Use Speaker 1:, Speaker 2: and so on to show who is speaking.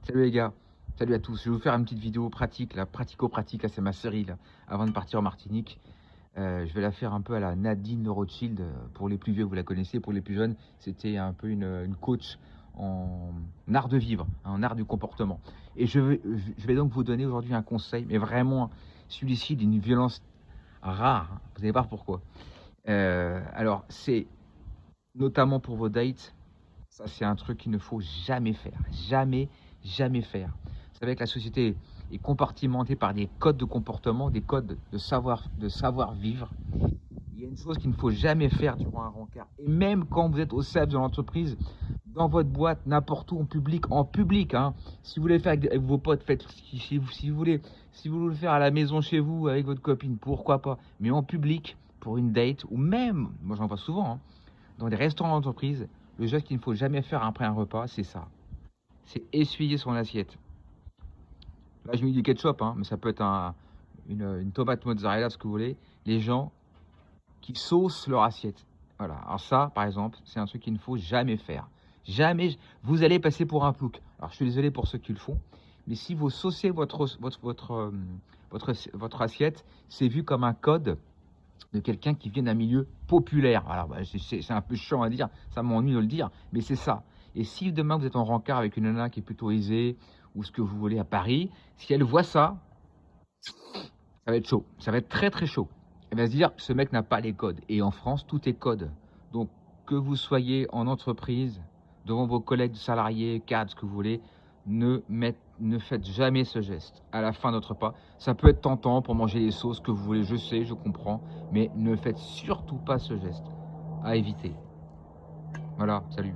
Speaker 1: Salut les gars, salut à tous. Je vais vous faire une petite vidéo pratique, là, pratico-pratique. Là, c'est ma série là, avant de partir en Martinique. Je vais la faire un peu à la Nadine de Rothschild. Pour les plus vieux, vous la connaissez. Pour les plus jeunes, c'était un peu une coach en art de vivre, en art du comportement. Et je vais donc vous donner aujourd'hui un conseil, mais vraiment celui-ci d'une violence rare, hein. Vous allez voir pourquoi. Alors, c'est notamment pour vos dates. Ça, c'est un truc qu'il ne faut jamais faire. Jamais, jamais faire. Vous savez que la société est compartimentée par des codes de comportement, des codes de savoir vivre. Il y a une chose qu'il ne faut jamais faire durant un rencard. Et même quand vous êtes au CEP de l'entreprise, dans votre boîte, n'importe où, en public, hein. Si vous voulez faire avec vos potes, faites si vous voulez. Si vous voulez le faire à la maison chez vous, avec votre copine, pourquoi pas. Mais en public, pour une date, ou même, moi j'en vois souvent, hein, dans des restaurants d'entreprise, le geste qu'il ne faut jamais faire après un repas, c'est ça. C'est essuyer son assiette. Là, je mets du ketchup, hein, mais ça peut être une tomate mozzarella, ce que vous voulez. Les gens qui saucent leur assiette. Voilà. Alors ça, par exemple, c'est un truc qu'il ne faut jamais faire. Jamais. Vous allez passer pour un plouc. Alors, je suis désolé pour ceux qui le font, mais si vous saucez votre assiette, c'est vu comme un code de quelqu'un qui vient d'un milieu populaire. Voilà, bah, c'est un peu chiant à dire, ça m'ennuie de le dire, mais c'est ça. Et si demain vous êtes en rencard avec une nana qui est plutôt aisée, ou ce que vous voulez à Paris, si elle voit ça, ça va être chaud. Ça va être très très chaud. Elle va se dire, ce mec n'a pas les codes. Et en France, tout est code. Donc, que vous soyez en entreprise, devant vos collègues salariés, cadres, ce que vous voulez, ne faites jamais ce geste. À la fin de notre repas, ça peut être tentant pour manger les sauces que vous voulez, je sais, je comprends, mais ne faites surtout pas ce geste. À éviter. Voilà, salut.